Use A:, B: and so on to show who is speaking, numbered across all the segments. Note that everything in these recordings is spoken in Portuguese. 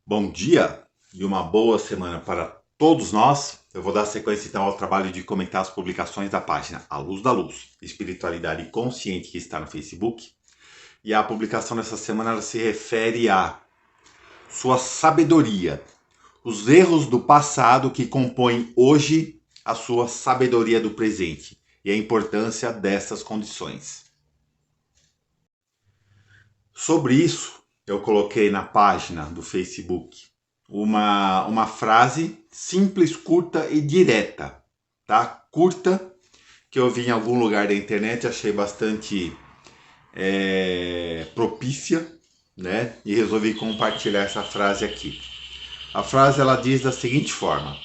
A: Bom dia e uma boa semana para todos nós. Eu vou dar sequência então ao trabalho de comentar as publicações da página A Luz da Luz, Espiritualidade Consciente, que está no Facebook. E a publicação dessa semana ela se refere a sua sabedoria, os erros do passado que compõem hoje a sua sabedoria do presente e a importância dessas condições. Sobre isso, eu coloquei na página do Facebook uma frase simples, curta e direta, tá? Curta, que eu vi em algum lugar da internet, achei bastante propícia, né? E resolvi compartilhar essa frase aqui. A frase ela diz da seguinte forma: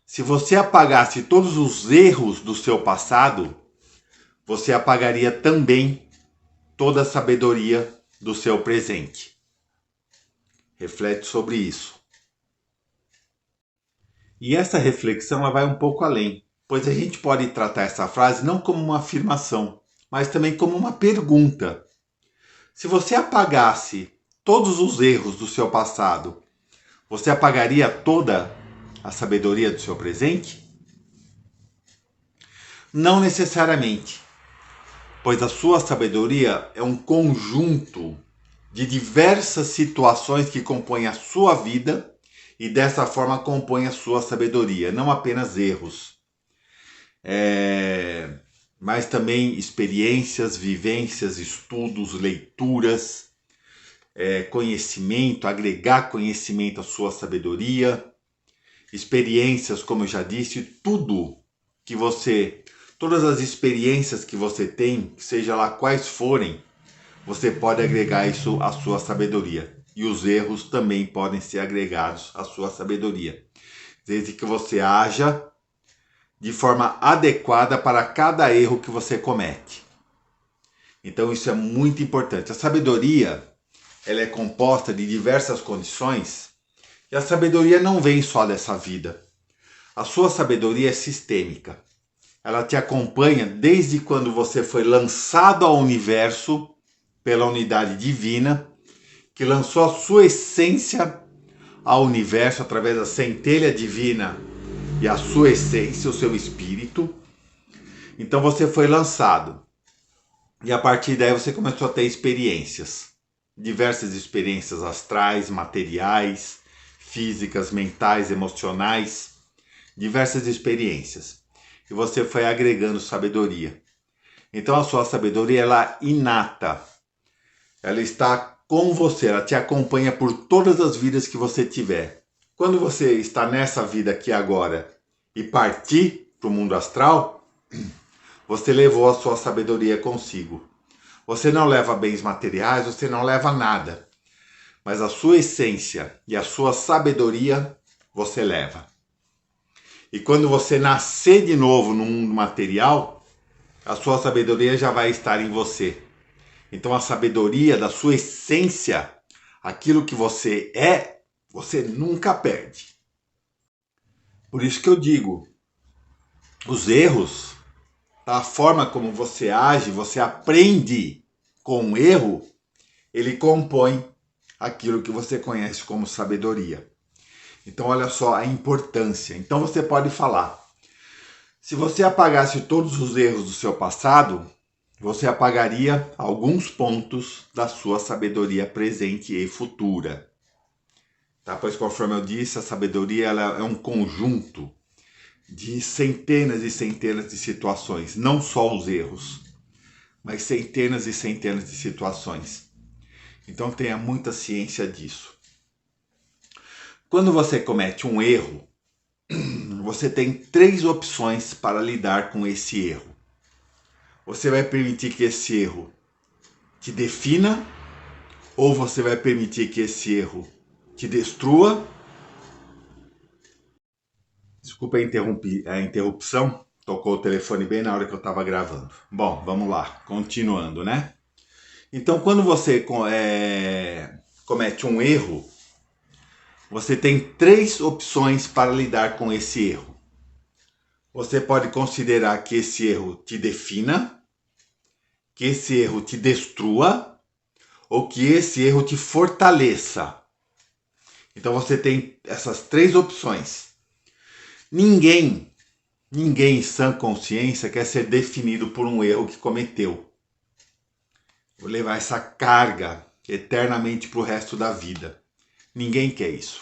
A: se você apagasse todos os erros do seu passado, você apagaria também toda a sabedoria do seu presente. Reflete sobre isso. E essa reflexão ela vai um pouco além, pois a gente pode tratar essa frase não como uma afirmação, mas também como uma pergunta. Se você apagasse todos os erros do seu passado, você apagaria toda a sabedoria do seu presente? Não necessariamente, pois a sua sabedoria é um conjunto de diversas situações que compõem a sua vida e dessa forma compõem a sua sabedoria, não apenas erros, mas também experiências, vivências, estudos, leituras, conhecimento, agregar conhecimento à sua sabedoria, experiências, como eu já disse, todas as experiências que você tem, seja lá quais forem, você pode agregar isso à sua sabedoria. E os erros também podem ser agregados à sua sabedoria, desde que você haja de forma adequada para cada erro que você comete. Então isso é muito importante. A sabedoria ela é composta de diversas condições e a sabedoria não vem só dessa vida. A sua sabedoria é sistêmica. Ela te acompanha desde quando você foi lançado ao universo pela unidade divina, que lançou a sua essência ao universo através da centelha divina e a sua essência, o seu espírito. Então você foi lançado. E a partir daí você começou a ter experiências. Diversas experiências astrais, materiais, físicas, mentais, emocionais. Diversas experiências. E você foi agregando sabedoria. Então a sua sabedoria ela é inata. Ela está com você, ela te acompanha por todas as vidas que você tiver. Quando você está nessa vida aqui agora e partir para o mundo astral, você levou a sua sabedoria consigo. Você não leva bens materiais, você não leva nada. Mas a sua essência e a sua sabedoria você leva. E quando você nascer de novo no mundo material, a sua sabedoria já vai estar em você. Então a sabedoria da sua essência, aquilo que você é, você nunca perde. Por isso que eu digo, os erros, a forma como você age, você aprende com o erro, ele compõe aquilo que você conhece como sabedoria. Então olha só a importância. Então você pode falar, se você apagasse todos os erros do seu passado, você apagaria alguns pontos da sua sabedoria presente e futura. Tá? Pois conforme eu disse, a sabedoria ela é um conjunto de centenas e centenas de situações, não só os erros, mas centenas e centenas de situações. Então tenha muita ciência disso. Quando você comete um erro, você tem 3 opções para lidar com esse erro. Você vai permitir que esse erro te defina ou você vai permitir que esse erro te destrua? Desculpa a interrupção, tocou o telefone bem na hora que eu estava gravando. Bom, vamos lá, continuando, né? Então, quando você comete um erro, você tem 3 opções para lidar com esse erro. Você pode considerar que esse erro te defina, que esse erro te destrua ou que esse erro te fortaleça. Então você tem essas três opções. Ninguém em sã consciência quer ser definido por um erro que cometeu. Vou levar essa carga eternamente para o resto da vida. Ninguém quer isso.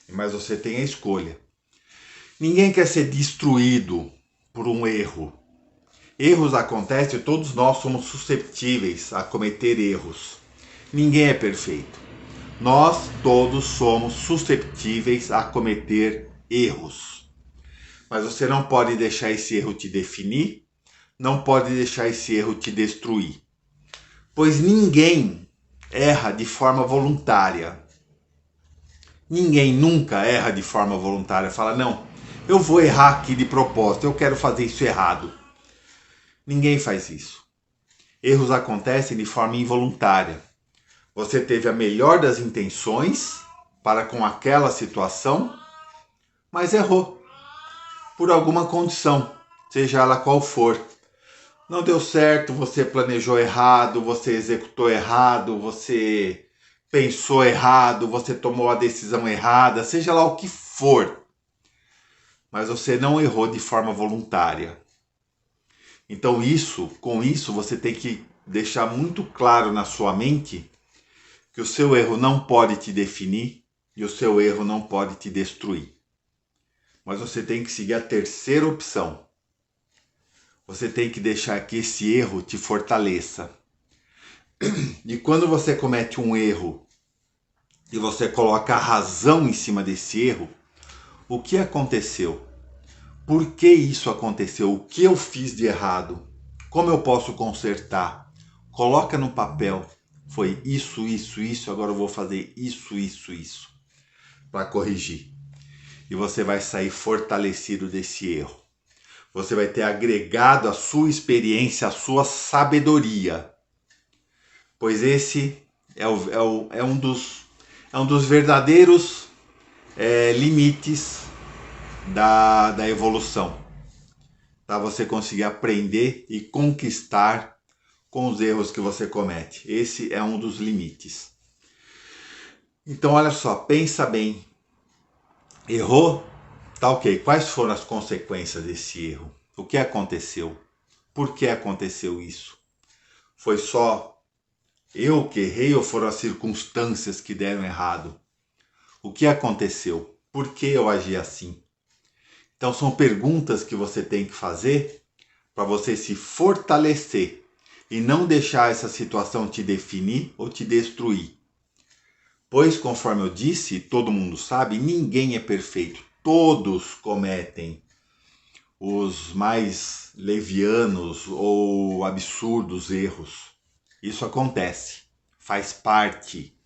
A: Mas você tem a escolha. Ninguém quer ser destruído por um erro. Erros acontecem, todos nós somos susceptíveis a cometer erros. Ninguém é perfeito. Nós todos somos susceptíveis a cometer erros. Mas você não pode deixar esse erro te definir, não pode deixar esse erro te destruir. Pois ninguém erra de forma voluntária. Ninguém nunca erra de forma voluntária. Fala, não, eu vou errar aqui de propósito, eu quero fazer isso errado. Ninguém faz isso. Erros acontecem de forma involuntária. Você teve a melhor das intenções para com aquela situação, mas errou. Por alguma condição, seja ela qual for. Não deu certo, você planejou errado, você executou errado, você pensou errado, você tomou a decisão errada, seja lá o que for. Mas você não errou de forma voluntária. Então com isso você tem que deixar muito claro na sua mente que o seu erro não pode te definir e o seu erro não pode te destruir. Mas você tem que seguir a terceira opção. Você tem que deixar que esse erro te fortaleça. E quando você comete um erro e você coloca a razão em cima desse erro, o que aconteceu? Por que isso aconteceu? O que eu fiz de errado? Como eu posso consertar? Coloca no papel. Foi isso, agora eu vou fazer isso, para corrigir. E você vai sair fortalecido desse erro. Você vai ter agregado a sua experiência, a sua sabedoria. Pois esse é um dos verdadeiros limites da evolução. Tá? Você conseguir aprender e conquistar com os erros que você comete. Esse é um dos limites. Então, olha só, pensa bem. Errou? Tá ok. Quais foram as consequências desse erro? O que aconteceu? Por que aconteceu isso? Foi só eu que errei ou foram as circunstâncias que deram errado? O que aconteceu? Por que eu agi assim? Então, são perguntas que você tem que fazer para você se fortalecer e não deixar essa situação te definir ou te destruir. Pois, conforme eu disse, todo mundo sabe, ninguém é perfeito. Todos cometem os mais levianos ou absurdos erros. Isso acontece, faz parte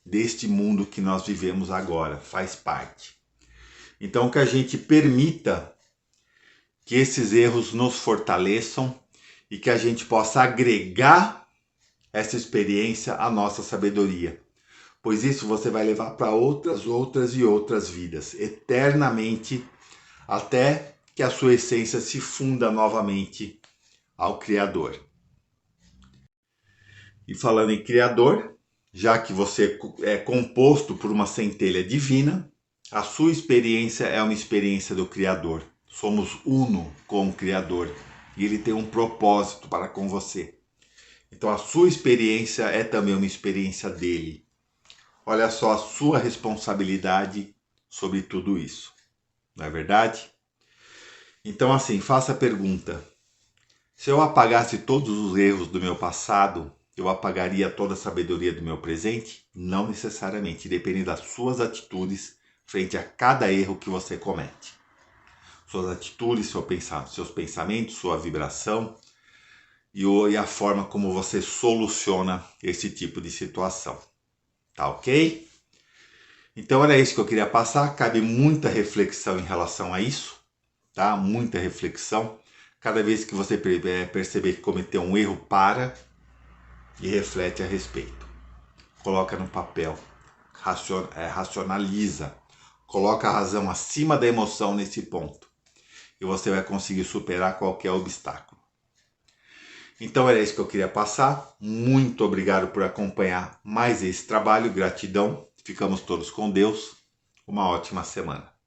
A: deste mundo que nós vivemos agora, faz parte. Então, que a gente permita que esses erros nos fortaleçam e que a gente possa agregar essa experiência à nossa sabedoria. Pois isso você vai levar para outras e outras vidas, eternamente, até que a sua essência se funda novamente ao Criador. E falando em Criador, já que você é composto por uma centelha divina, a sua experiência é uma experiência do Criador. Somos uno com o Criador e Ele tem um propósito para com você. Então a sua experiência é também uma experiência dele. Olha só a sua responsabilidade sobre tudo isso. Não é verdade? Então assim, faça a pergunta. Se eu apagasse todos os erros do meu passado, eu apagaria toda a sabedoria do meu presente? Não necessariamente, depende das suas atitudes frente a cada erro que você comete. Suas atitudes, seus pensamentos, sua vibração e a forma como você soluciona esse tipo de situação. Tá ok? Então era isso que eu queria passar. Cabe muita reflexão em relação a isso, tá? Muita reflexão. Cada vez que você perceber que cometeu um erro, para e reflete a respeito. Coloca no papel, racionaliza, coloca a razão acima da emoção nesse ponto. E você vai conseguir superar qualquer obstáculo. Então era isso que eu queria passar. Muito obrigado por acompanhar mais esse trabalho. Gratidão. Ficamos todos com Deus. Uma ótima semana.